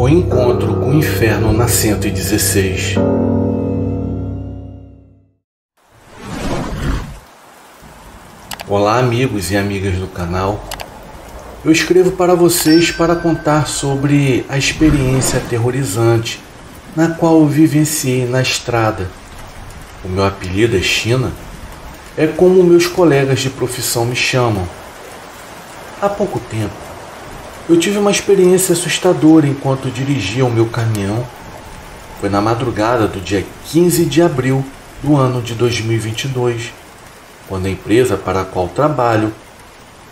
O encontro com o inferno na 116. Olá, amigos e amigas do canal. Eu escrevo para vocês para contar sobre a experiência aterrorizante na qual eu vivenciei na estrada. O meu apelido é China, é como meus colegas de profissão me chamam. Há pouco tempo, eu tive uma experiência assustadora enquanto dirigia o meu caminhão. Foi na madrugada do dia 15 de abril do ano de 2022, quando a empresa para a qual trabalho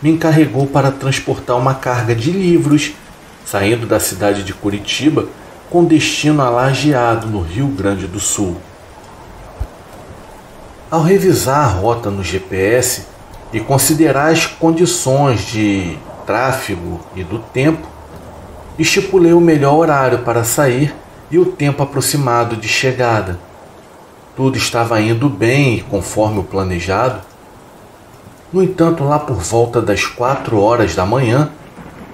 me encarregou para transportar uma carga de livros saindo da cidade de Curitiba com destino a Lajeado, no Rio Grande do Sul. Ao revisar a rota no GPS e considerar as condições de tráfego e do tempo, estipulei o melhor horário para sair e o tempo aproximado de chegada. Tudo estava indo bem e conforme o planejado. No entanto, lá por volta das 4 horas da manhã,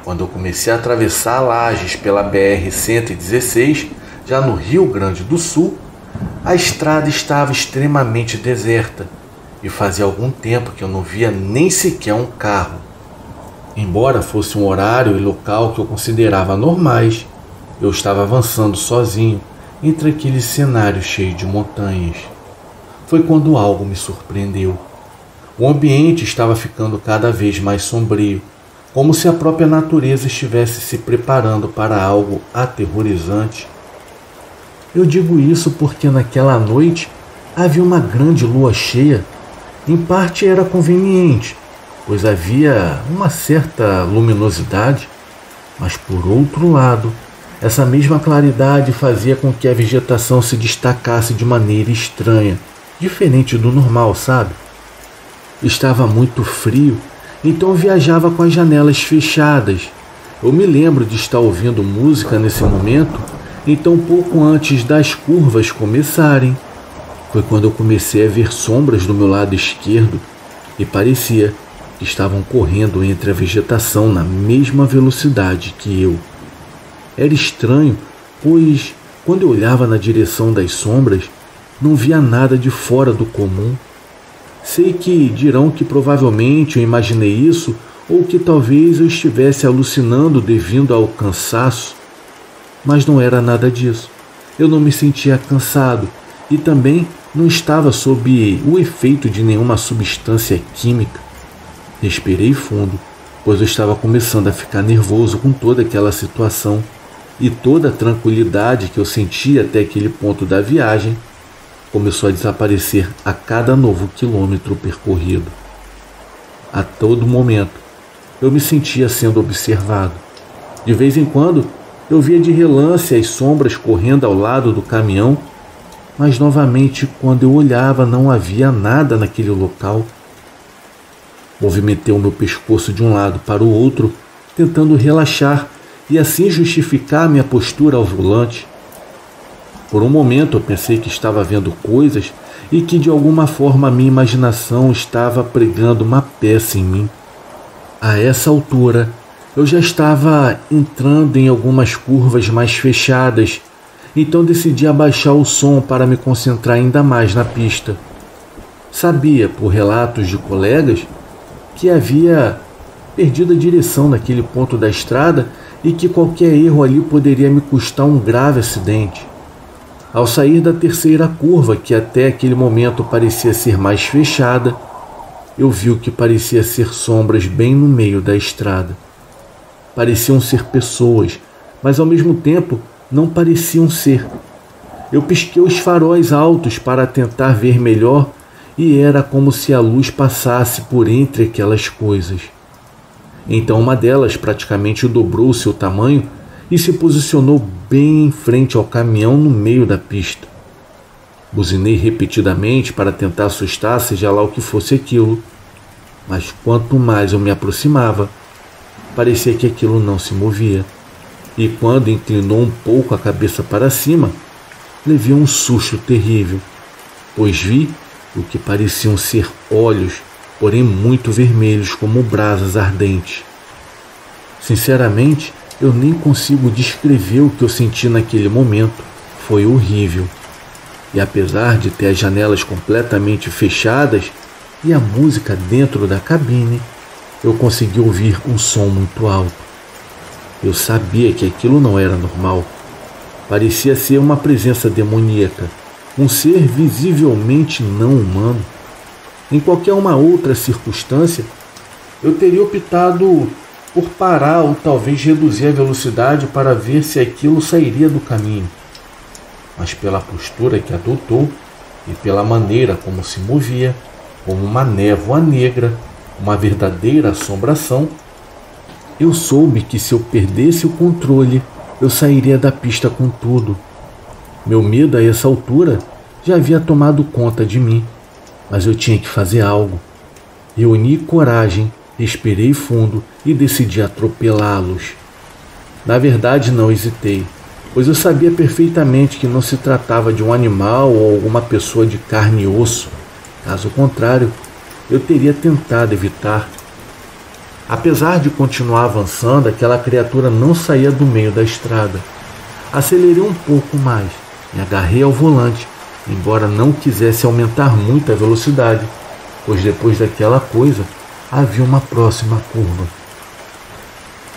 quando eu comecei a atravessar Lajes pela BR-116, já no Rio Grande do Sul, a estrada estava extremamente deserta e fazia algum tempo que eu não via nem sequer um carro. Embora fosse um horário e local que eu considerava normais, eu estava avançando sozinho entre aquele cenário cheio de montanhas. Foi quando algo me surpreendeu. O ambiente estava ficando cada vez mais sombrio, como se a própria natureza estivesse se preparando para algo aterrorizante. Eu digo isso porque naquela noite havia uma grande lua cheia. Em parte era conveniente, pois havia uma certa luminosidade, mas por outro lado, essa mesma claridade fazia com que a vegetação se destacasse de maneira estranha, diferente do normal, sabe? Estava muito frio, então eu viajava com as janelas fechadas. Eu me lembro de estar ouvindo música nesse momento, então pouco antes das curvas começarem. Foi quando eu comecei a ver sombras do meu lado esquerdo e parecia que estavam correndo entre a vegetação na mesma velocidade que eu. Era estranho, pois quando eu olhava na direção das sombras, não via nada de fora do comum. Sei que dirão que provavelmente eu imaginei isso ou que talvez eu estivesse alucinando devido ao cansaço, mas não era nada disso. Eu não me sentia cansado e também não estava sob o efeito de nenhuma substância química. Respirei fundo, pois eu estava começando a ficar nervoso com toda aquela situação e toda a tranquilidade que eu sentia até aquele ponto da viagem começou a desaparecer a cada novo quilômetro percorrido. A todo momento, eu me sentia sendo observado. De vez em quando, eu via de relance as sombras correndo ao lado do caminhão, mas novamente, quando eu olhava, não havia nada naquele local. Movimentei o meu pescoço de um lado para o outro, tentando relaxar e assim justificar minha postura ao volante. Por um momento eu pensei que estava vendo coisas e que de alguma forma a minha imaginação estava pregando uma peça em mim. A essa altura, eu já estava entrando em algumas curvas mais fechadas, então decidi abaixar o som para me concentrar ainda mais na pista. Sabia, por relatos de colegas, que havia perdido a direção naquele ponto da estrada e que qualquer erro ali poderia me custar um grave acidente. Ao sair da terceira curva, que até aquele momento parecia ser mais fechada, eu vi o que parecia ser sombras bem no meio da estrada. Pareciam ser pessoas, mas ao mesmo tempo não pareciam ser. Eu pisquei os faróis altos para tentar ver melhor e era como se a luz passasse por entre aquelas coisas. Então uma delas praticamente dobrou seu tamanho e se posicionou bem em frente ao caminhão no meio da pista. Buzinei repetidamente para tentar assustar seja lá o que fosse aquilo, mas quanto mais eu me aproximava, parecia que aquilo não se movia, e quando inclinou um pouco a cabeça para cima, levei um susto terrível, pois vi o que pareciam ser olhos, porém muito vermelhos como brasas ardentes. Sinceramente, Eu nem consigo descrever o que eu senti naquele momento. Foi horrível. E apesar de ter as janelas completamente fechadas e a música dentro da cabine, eu consegui ouvir um som muito alto. Eu sabia que aquilo não era normal. Parecia ser uma presença demoníaca, um ser visivelmente não humano. Em qualquer uma outra circunstância, eu teria optado por parar ou talvez reduzir a velocidade para ver se aquilo sairia do caminho. Mas pela postura que adotou e pela maneira como se movia, como uma névoa negra, uma verdadeira assombração, eu soube que se eu perdesse o controle, eu sairia da pista com tudo. Meu medo a essa altura já havia tomado conta de mim, mas eu tinha que fazer algo. Reuni coragem, respirei fundo e decidi atropelá-los. Na verdade, não hesitei, pois eu sabia perfeitamente que não se tratava de um animal ou alguma pessoa de carne e osso. Caso contrário, eu teria tentado evitar. Apesar de continuar avançando, aquela criatura não saía do meio da estrada. Acelerei um pouco mais, me agarrei ao volante, embora não quisesse aumentar muito a velocidade, pois depois daquela coisa havia uma próxima curva.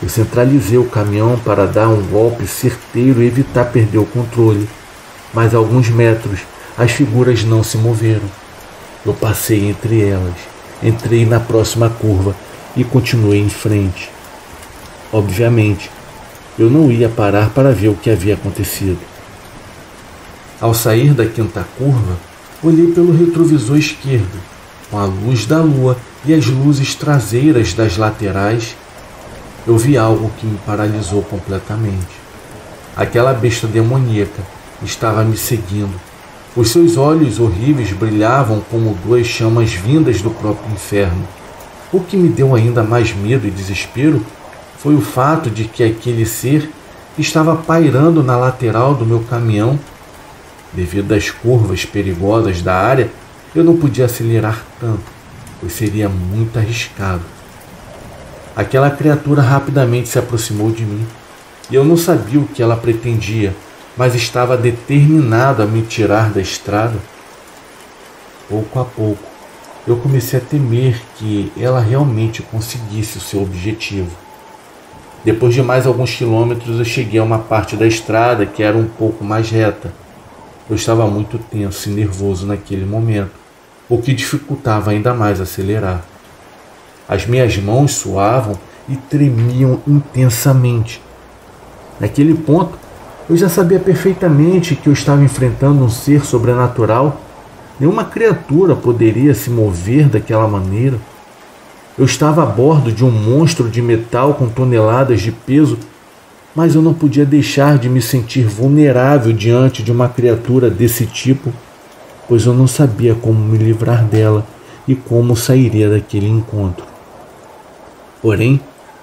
Eu centralizei o caminhão para dar um golpe certeiro e evitar perder o controle, mas a alguns metros as figuras não se moveram. Eu passei entre elas, entrei na próxima curva e continuei em frente. Obviamente, eu não ia parar para ver o que havia acontecido. Ao sair da quinta curva, olhei pelo retrovisor esquerdo, com a luz da lua e as luzes traseiras das laterais. Eu vi algo que me paralisou completamente. Aquela besta demoníaca estava me seguindo. Os seus olhos horríveis brilhavam como duas chamas vindas do próprio inferno. O que me deu ainda mais medo e desespero foi o fato de que aquele ser estava pairando na lateral do meu caminhão. Devido às curvas perigosas da área, eu não podia acelerar tanto, pois seria muito arriscado. Aquela criatura rapidamente se aproximou de mim, e eu não sabia o que ela pretendia, mas estava determinado a me tirar da estrada. Pouco a pouco, eu comecei a temer que ela realmente conseguisse o seu objetivo. Depois de mais alguns quilômetros, eu cheguei a uma parte da estrada que era um pouco mais reta. Eu estava muito tenso e nervoso naquele momento, o que dificultava ainda mais acelerar. As minhas mãos suavam e tremiam intensamente. Naquele ponto, eu já sabia perfeitamente que eu estava enfrentando um ser sobrenatural. Nenhuma criatura poderia se mover daquela maneira. Eu estava a bordo de um monstro de metal com toneladas de peso, mas eu não podia deixar de me sentir vulnerável diante de uma criatura desse tipo, pois eu não sabia como me livrar dela e como sairia daquele encontro. Porém,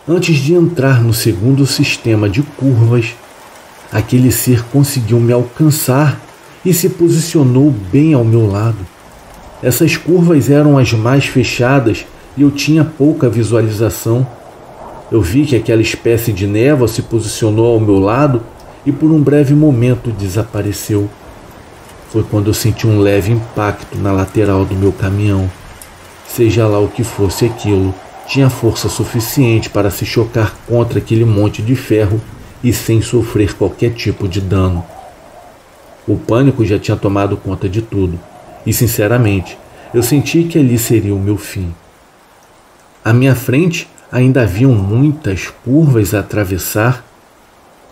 antes de entrar no segundo sistema de curvas, aquele ser conseguiu me alcançar e se posicionou bem ao meu lado. Essas curvas eram as mais fechadas e eu tinha pouca visualização. Eu vi que aquela espécie de névoa se posicionou ao meu lado e por um breve momento desapareceu. Foi quando eu senti um leve impacto na lateral do meu caminhão. Seja lá o que fosse aquilo, tinha força suficiente para se chocar contra aquele monte de ferro e sem sofrer qualquer tipo de dano. O pânico já tinha tomado conta de tudo e, sinceramente, eu senti que ali seria o meu fim. À minha frente ainda haviam muitas curvas a atravessar,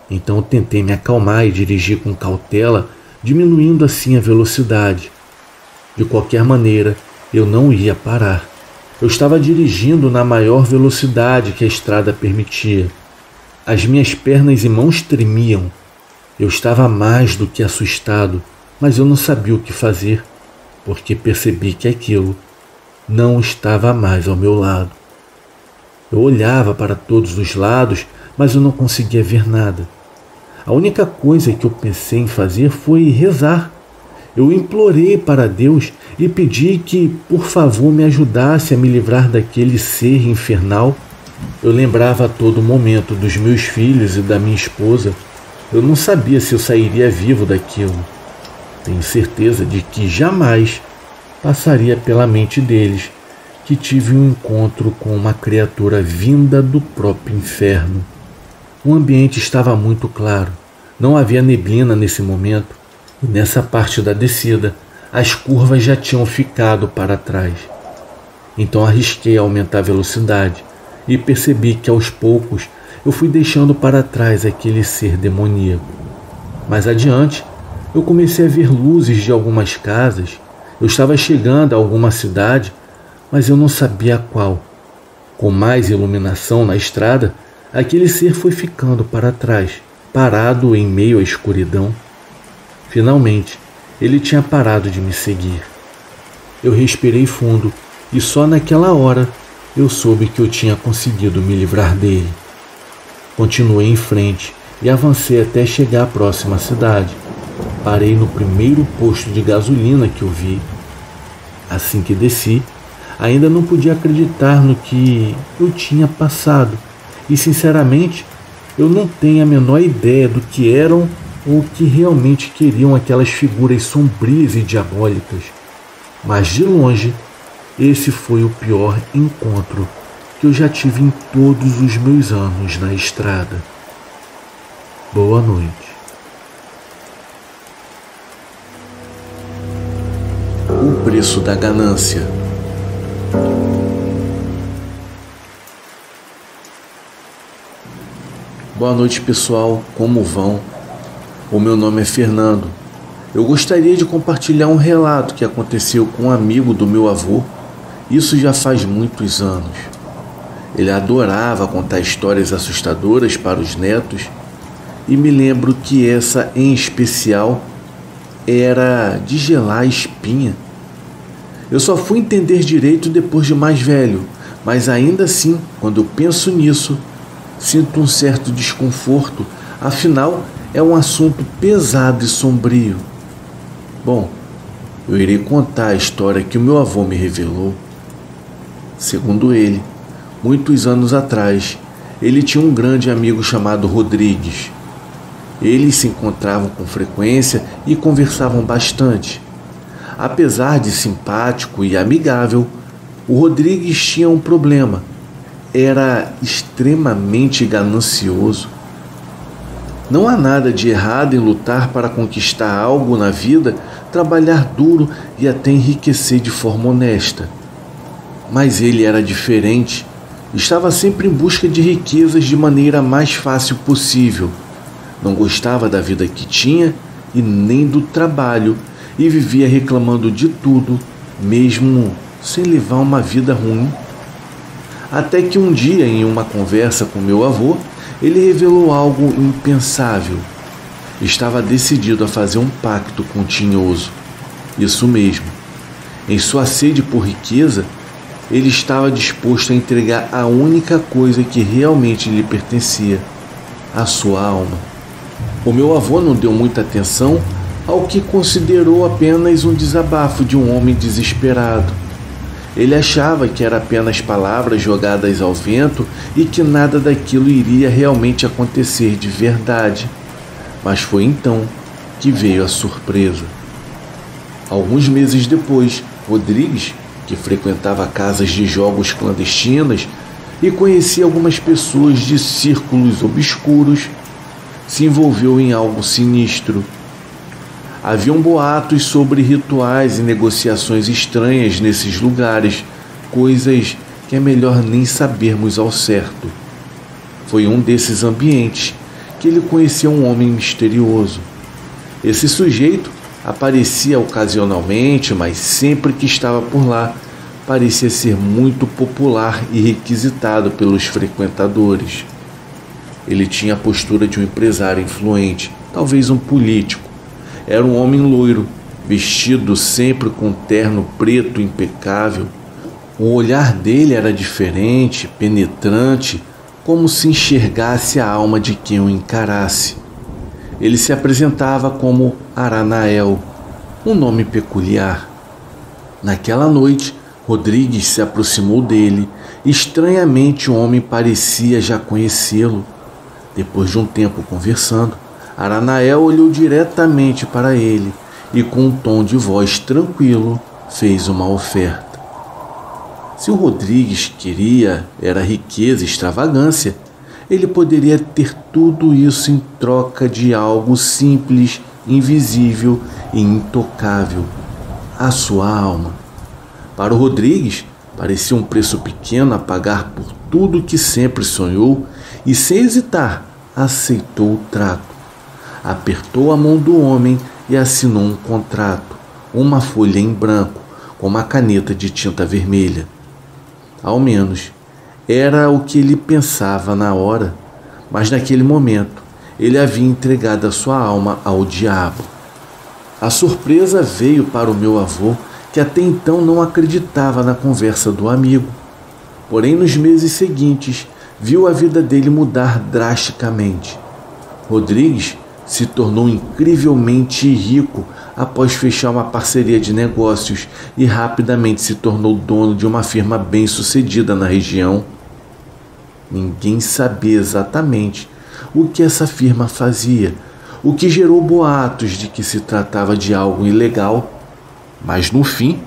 então eu tentei me acalmar e dirigir com cautela, diminuindo assim a velocidade. De qualquer maneira, eu não ia parar. Eu estava dirigindo na maior velocidade que a estrada permitia. As minhas pernas e mãos tremiam. Eu estava mais do que assustado, mas eu não sabia o que fazer, porque percebi que aquilo não estava mais ao meu lado. Eu olhava para todos os lados, mas eu não conseguia ver nada. A única coisa que eu pensei em fazer foi rezar. Eu implorei para Deus e pedi que, por favor, me ajudasse a me livrar daquele ser infernal, Eu lembrava a todo momento dos meus filhos e da minha esposa. Eu não sabia se eu sairia vivo daquilo. Tenho certeza de que jamais passaria pela mente deles que tive um encontro com uma criatura vinda do próprio inferno. O ambiente estava muito claro. Não havia neblina nesse momento. E nessa parte da descida, as curvas já tinham ficado para trás. Então arrisquei aumentar a velocidade e percebi que aos poucos eu fui deixando para trás aquele ser demoníaco. Mais adiante, eu comecei a ver luzes de algumas casas. Eu estava chegando a alguma cidade, mas eu não sabia qual. Com mais iluminação na estrada, aquele ser foi ficando para trás, parado em meio à escuridão. Finalmente, ele tinha parado de me seguir. Eu respirei fundo e só naquela hora eu soube que eu tinha conseguido me livrar dele. Continuei em frente e avancei até chegar à próxima cidade. Parei no primeiro posto de gasolina que eu vi. Assim que desci, ainda não podia acreditar no que eu tinha passado. E sinceramente, eu não tenho a menor ideia do que eram ou o que realmente queriam aquelas figuras sombrias e diabólicas. Mas de longe, esse foi o pior encontro que eu já tive em todos os meus anos na estrada. Boa noite. O preço da ganância. Boa noite, pessoal. Como vão? O meu nome é Fernando. Eu gostaria de compartilhar um relato que aconteceu com um amigo do meu avô. Isso já faz muitos anos. Ele adorava contar histórias assustadoras para os netos e me lembro que essa em especial era de gelar a espinha. Eu só fui entender direito depois de mais velho, mas ainda assim, quando eu penso nisso, sinto um certo desconforto, afinal é um assunto pesado e sombrio. Bom, eu irei contar a história que o meu avô me revelou. Segundo ele, muitos anos atrás, ele tinha um grande amigo chamado Rodrigues. Eles se encontravam com frequência e conversavam bastante. Apesar de simpático e amigável, o Rodrigues tinha um problema. Era extremamente ganancioso. Não há nada de errado em lutar para conquistar algo na vida, trabalhar duro e até enriquecer de forma honesta. Mas ele era diferente. Estava sempre em busca de riquezas de maneira mais fácil possível. Não gostava da vida que tinha e nem do trabalho e vivia reclamando de tudo, mesmo sem levar uma vida ruim. Até que um dia, em uma conversa com meu avô, ele revelou algo impensável. Estava decidido a fazer um pacto com o Tinhoso. Isso mesmo. Em sua sede por riqueza, ele estava disposto a entregar a única coisa que realmente lhe pertencia, a sua alma. O meu avô não deu muita atenção ao que considerou apenas um desabafo de um homem desesperado. Ele achava que era apenas palavras jogadas ao vento e que nada daquilo iria realmente acontecer de verdade. Mas foi então que veio a surpresa. Alguns meses depois, Rodrigues, que frequentava casas de jogos clandestinas e conhecia algumas pessoas de círculos obscuros, se envolveu em algo sinistro. Haviam boatos sobre rituais e negociações estranhas nesses lugares, coisas que é melhor nem sabermos ao certo. Foi um desses ambientes que ele conheceu um homem misterioso. Esse sujeito aparecia ocasionalmente, mas sempre que estava por lá, parecia ser muito popular e requisitado pelos frequentadores. Ele tinha a postura de um empresário influente, talvez um político. Era um homem loiro, vestido sempre com um terno preto impecável. O olhar dele era diferente, penetrante, como se enxergasse a alma de quem o encarasse. Ele se apresentava como Aranael, um nome peculiar. Naquela noite, Rodrigues se aproximou dele. Estranhamente, o homem parecia já conhecê-lo. Depois de um tempo conversando, Aranael olhou diretamente para ele e, com um tom de voz tranquilo, fez uma oferta. Se o Rodrigues queria era riqueza e extravagância, ele poderia ter tudo isso em troca de algo simples, invisível e intocável: a sua alma. Para o Rodrigues, parecia um preço pequeno a pagar por tudo que sempre sonhou e, sem hesitar, aceitou o trato. Apertou a mão do homem e assinou um contrato, uma folha em branco, com uma caneta de tinta vermelha. Ao menos, era o que ele pensava na hora, mas naquele momento ele havia entregado a sua alma ao diabo. A surpresa veio para o meu avô, que até então não acreditava na conversa do amigo. Porém, nos meses seguintes, viu a vida dele mudar drasticamente. Rodrigues se tornou incrivelmente rico após fechar uma parceria de negócios e rapidamente se tornou dono de uma firma bem-sucedida na região. Ninguém sabia exatamente o que essa firma fazia, o que gerou boatos de que se tratava de algo ilegal. Mas no fim,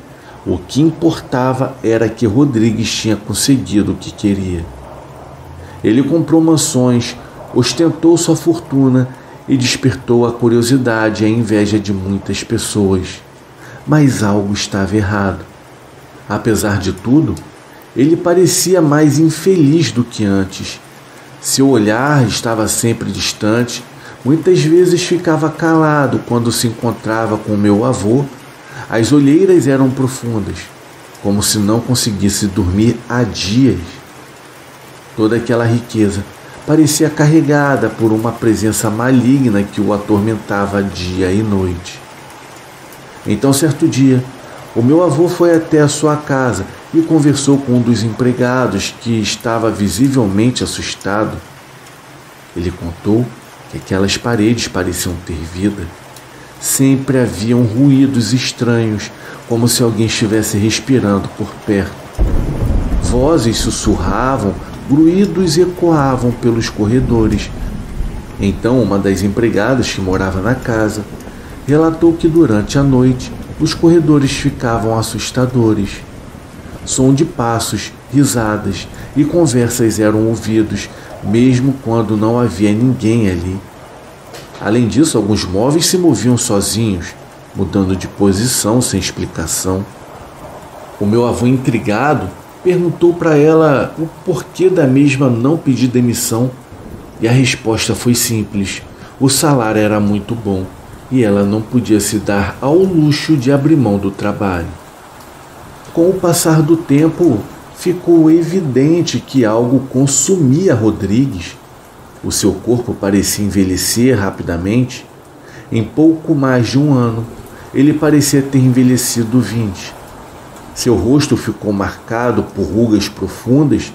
o que importava era que Rodrigues tinha conseguido o que queria. Ele comprou mansões, ostentou sua fortuna e despertou a curiosidade e a inveja de muitas pessoas. Mas algo estava errado. Apesar de tudo, ele parecia mais infeliz do que antes. Seu olhar estava sempre distante. Muitas vezes ficava calado quando se encontrava com meu avô. As olheiras eram profundas, como se não conseguisse dormir há dias. Toda aquela riqueza parecia carregada por uma presença maligna que o atormentava dia e noite. Então, certo dia, o meu avô foi até a sua casa e conversou com um dos empregados, que estava visivelmente assustado. Ele contou que aquelas paredes pareciam ter vida. Sempre haviam ruídos estranhos, como se alguém estivesse respirando por perto. Vozes sussurravam, gruídos ecoavam pelos corredores. Então, uma das empregadas que morava na casa relatou que durante a noite os corredores ficavam assustadores. Som de passos, risadas e conversas eram ouvidos, mesmo quando não havia ninguém ali. Além disso, alguns móveis se moviam sozinhos, mudando de posição sem explicação. O meu avô, intrigado, perguntou para ela o porquê da mesma não pedir demissão, e a resposta foi simples: o salário era muito bom e ela não podia se dar ao luxo de abrir mão do trabalho. Com o passar do tempo, ficou evidente que algo consumia Rodrigues. O seu corpo parecia envelhecer rapidamente. Em pouco mais de um ano, ele parecia ter envelhecido 20. Seu rosto ficou marcado por rugas profundas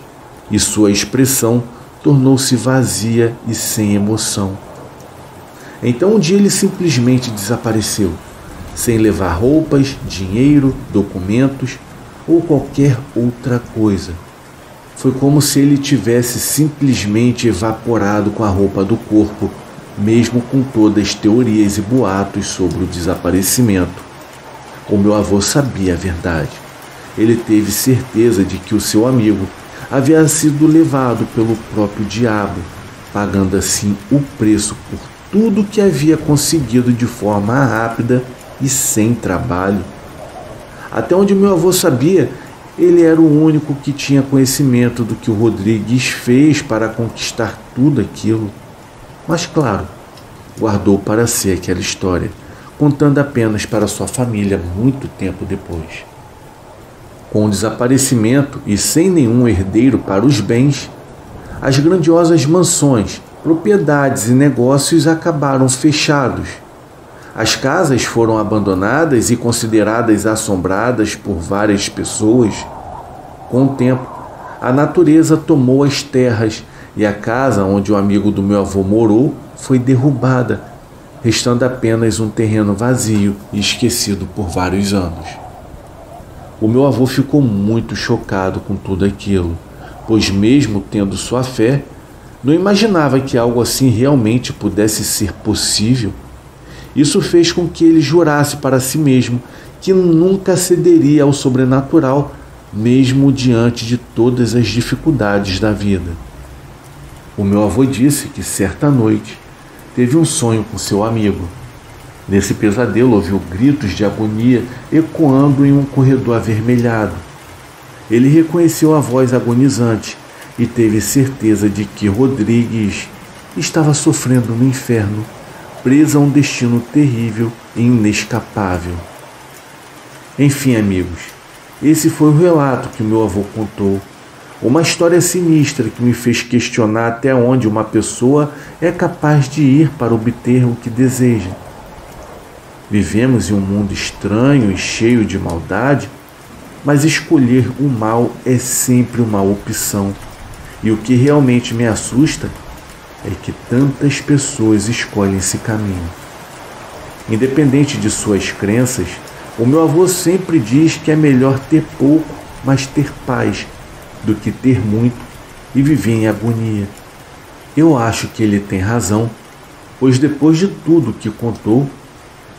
e sua expressão tornou-se vazia e sem emoção. Então um dia ele simplesmente desapareceu, sem levar roupas, dinheiro, documentos ou qualquer outra coisa. Foi como se ele tivesse simplesmente evaporado com a roupa do corpo, mesmo com todas as teorias e boatos sobre o desaparecimento. O meu avô sabia a verdade. Ele teve certeza de que o seu amigo havia sido levado pelo próprio diabo, pagando assim o preço por tudo que havia conseguido de forma rápida e sem trabalho. Até onde meu avô sabia, ele era o único que tinha conhecimento do que o Rodrigues fez para conquistar tudo aquilo. Mas, claro, guardou para si aquela história, contando apenas para sua família muito tempo depois. Com o desaparecimento e sem nenhum herdeiro para os bens, as grandiosas mansões, propriedades e negócios acabaram fechados. As casas foram abandonadas e consideradas assombradas por várias pessoas. Com o tempo, a natureza tomou as terras e a casa onde o amigo do meu avô morou foi derrubada, restando apenas um terreno vazio e esquecido por vários anos. O meu avô ficou muito chocado com tudo aquilo, pois mesmo tendo sua fé, não imaginava que algo assim realmente pudesse ser possível. Isso fez com que ele jurasse para si mesmo que nunca cederia ao sobrenatural, mesmo diante de todas as dificuldades da vida. O meu avô disse que certa noite teve um sonho com seu amigo. Nesse pesadelo ouviu gritos de agonia ecoando em um corredor avermelhado. Ele reconheceu a voz agonizante e teve certeza de que Rodrigues estava sofrendo no inferno, preso a um destino terrível e inescapável. Enfim, amigos, esse foi o relato que meu avô contou. Uma história sinistra que me fez questionar até onde uma pessoa é capaz de ir para obter o que deseja. Vivemos em um mundo estranho e cheio de maldade, mas escolher o mal é sempre uma opção. E o que realmente me assusta é que tantas pessoas escolhem esse caminho. Independente de suas crenças, o meu avô sempre diz que é melhor ter pouco, mas ter paz, do que ter muito e viver em agonia. Eu acho que ele tem razão, pois depois de tudo que contou,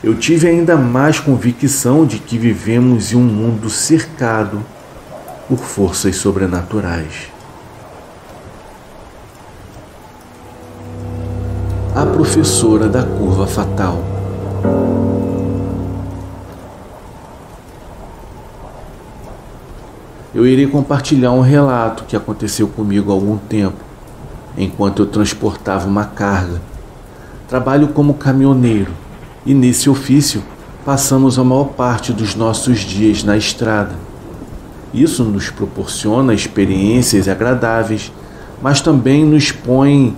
eu tive ainda mais convicção de que vivemos em um mundo cercado por forças sobrenaturais. A professora da curva fatal. Eu irei compartilhar um relato que aconteceu comigo há algum tempo, enquanto eu transportava uma carga. Trabalho como caminhoneiro e nesse ofício passamos a maior parte dos nossos dias na estrada. Isso nos proporciona experiências agradáveis, mas também nos põe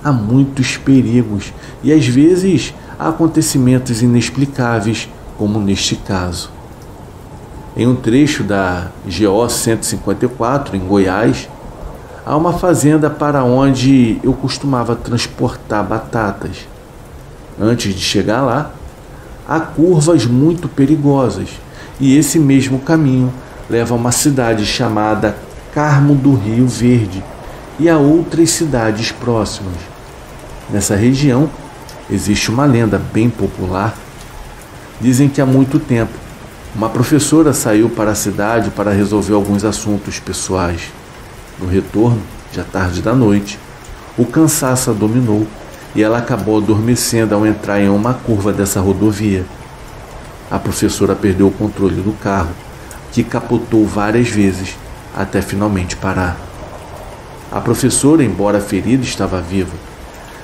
a muitos perigos e às vezes a acontecimentos inexplicáveis, como neste caso. Em um trecho da GO 154, em Goiás, há uma fazenda para onde eu costumava transportar batatas. Antes de chegar lá, há curvas muito perigosas e esse mesmo caminho leva a uma cidade chamada Carmo do Rio Verde e a outras cidades próximas. Nessa região existe uma lenda bem popular. Dizem que há muito tempo uma professora saiu para a cidade para resolver alguns assuntos pessoais. No retorno, já tarde da noite, o cansaço a dominou e ela acabou adormecendo ao entrar em uma curva dessa rodovia. A professora perdeu o controle do carro, que capotou várias vezes até finalmente parar. A professora, embora ferida, estava viva.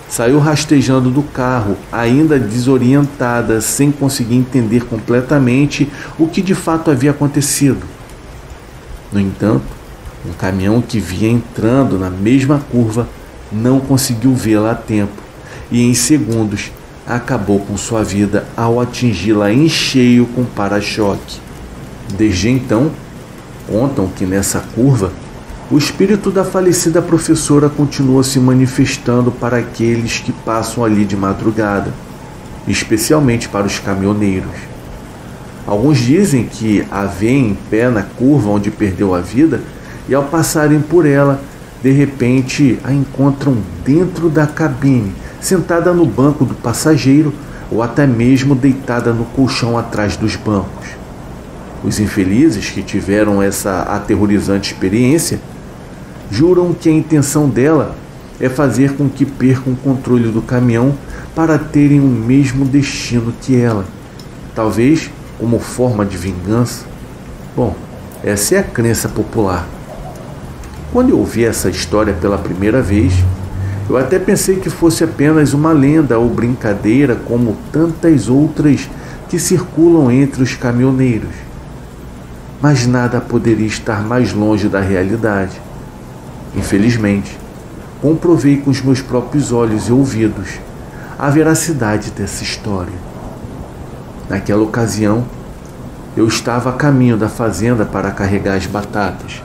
Saiu rastejando do carro, ainda desorientada, sem conseguir entender completamente o que de fato havia acontecido. No entanto, um caminhão que vinha entrando na mesma curva não conseguiu vê-la a tempo e, em segundos, acabou com sua vida ao atingi-la em cheio com para-choque. Desde então, contam que nessa curva, o espírito da falecida professora continua se manifestando para aqueles que passam ali de madrugada, especialmente para os caminhoneiros. Alguns dizem que a veem em pé na curva onde perdeu a vida e, ao passarem por ela, de repente a encontram dentro da cabine, sentada no banco do passageiro ou até mesmo deitada no colchão atrás dos bancos. Os infelizes que tiveram essa aterrorizante experiência juram que a intenção dela é fazer com que percam o controle do caminhão para terem o mesmo destino que ela, talvez como forma de vingança. Bom, essa é a crença popular. Quando eu ouvi essa história pela primeira vez, eu até pensei que fosse apenas uma lenda ou brincadeira como tantas outras que circulam entre os caminhoneiros. Mas nada poderia estar mais longe da realidade. Infelizmente, comprovei com os meus próprios olhos e ouvidos a veracidade dessa história. Naquela ocasião, eu estava a caminho da fazenda para carregar as batatas.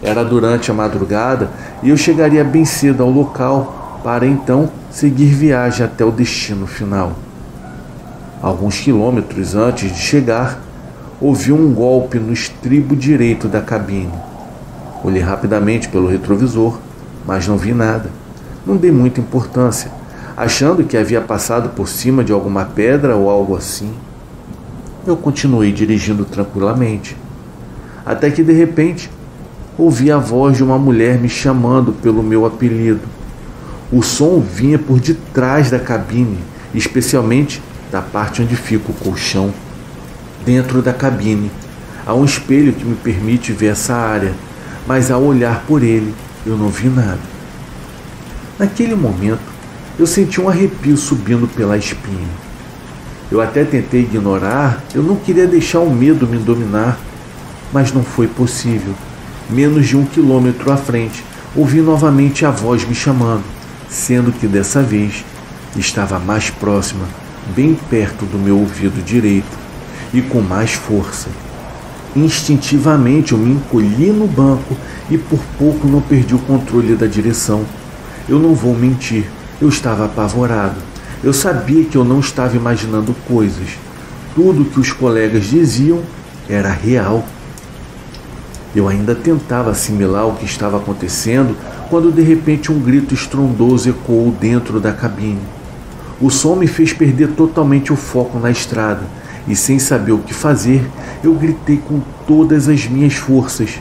Era durante a madrugada e eu chegaria bem cedo ao local para então seguir viagem até o destino final. Alguns quilômetros antes de chegar, ouvi um golpe no estribo direito da cabine. Olhei rapidamente pelo retrovisor, mas não vi nada. Não dei muita importância, achando que havia passado por cima de alguma pedra ou algo assim. Eu continuei dirigindo tranquilamente, até que de repente ouvi a voz de uma mulher me chamando pelo meu apelido. O som vinha por detrás da cabine, especialmente da parte onde fica o colchão. Dentro da cabine há um espelho que me permite ver essa área, mas ao olhar por ele eu não vi nada. Naquele momento eu senti um arrepio subindo pela espinha. Eu até tentei ignorar, eu não queria deixar o medo me dominar, mas não foi possível. Menos de 1 quilômetro à frente, ouvi novamente a voz me chamando, sendo que dessa vez estava mais próxima, bem perto do meu ouvido direito e com mais força. Instintivamente eu me encolhi no banco e por pouco não perdi o controle da direção. Eu não vou mentir, eu estava apavorado. Eu sabia que eu não estava imaginando coisas. Tudo que os colegas diziam era real. Eu ainda tentava assimilar o que estava acontecendo quando de repente um grito estrondoso ecoou dentro da cabine. O som me fez perder totalmente o foco na estrada e, sem saber o que fazer, eu gritei com todas as minhas forças: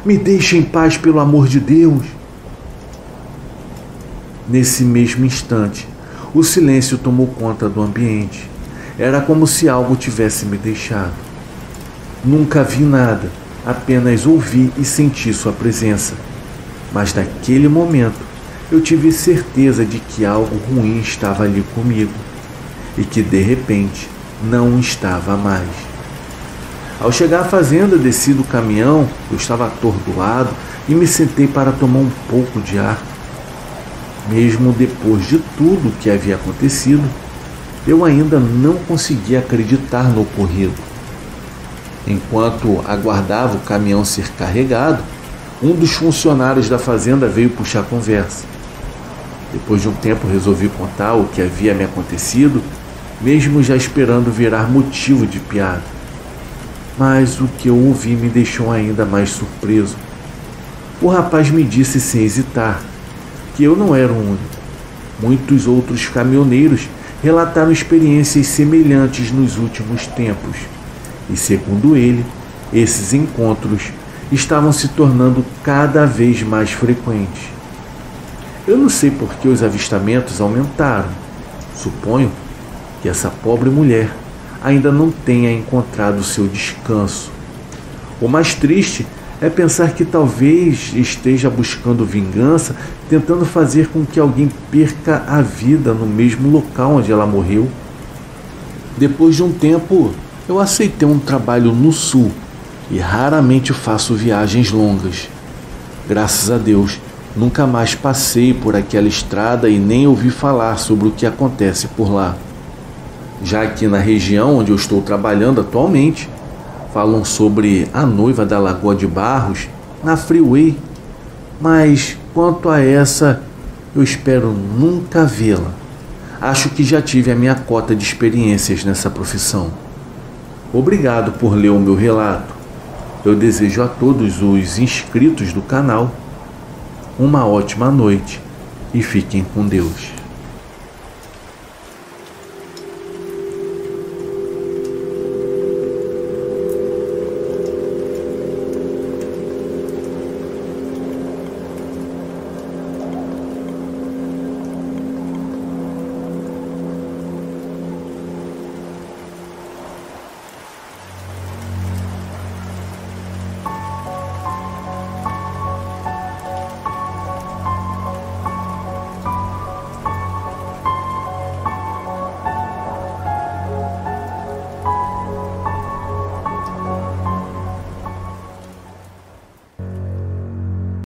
"Me deixe em paz, pelo amor de Deus!" Nesse mesmo instante, o silêncio tomou conta do ambiente. Era como se algo tivesse me deixado. Nunca vi nada, apenas ouvi e senti sua presença. Mas naquele momento, eu tive certeza de que algo ruim estava ali comigo e que de repente não estava mais. Ao chegar à fazenda, desci do caminhão, eu estava atordoado e me sentei para tomar um pouco de ar. Mesmo depois de tudo o que havia acontecido, eu ainda não conseguia acreditar no ocorrido. Enquanto aguardava o caminhão ser carregado, um dos funcionários da fazenda veio puxar a conversa. Depois de um tempo resolvi contar o que havia me acontecido, mesmo já esperando virar motivo de piada. Mas o que eu ouvi me deixou ainda mais surpreso. O rapaz me disse sem hesitar que eu não era o único. Muitos outros caminhoneiros relataram experiências semelhantes nos últimos tempos. E segundo ele, esses encontros estavam se tornando cada vez mais frequentes. Eu não sei por que os avistamentos aumentaram. Suponho que essa pobre mulher ainda não tenha encontrado seu descanso. O mais triste é pensar que talvez esteja buscando vingança, tentando fazer com que alguém perca a vida no mesmo local onde ela morreu. Depois de um tempo, eu aceitei um trabalho no sul e raramente faço viagens longas. Graças a Deus, nunca mais passei por aquela estrada e nem ouvi falar sobre o que acontece por lá. Já aqui na região onde eu estou trabalhando atualmente, falam sobre a noiva da Lagoa de Barros na Freeway, mas quanto a essa, eu espero nunca vê-la. Acho que já tive a minha cota de experiências nessa profissão. Obrigado por ler o meu relato. Eu desejo a todos os inscritos do canal uma ótima noite e fiquem com Deus.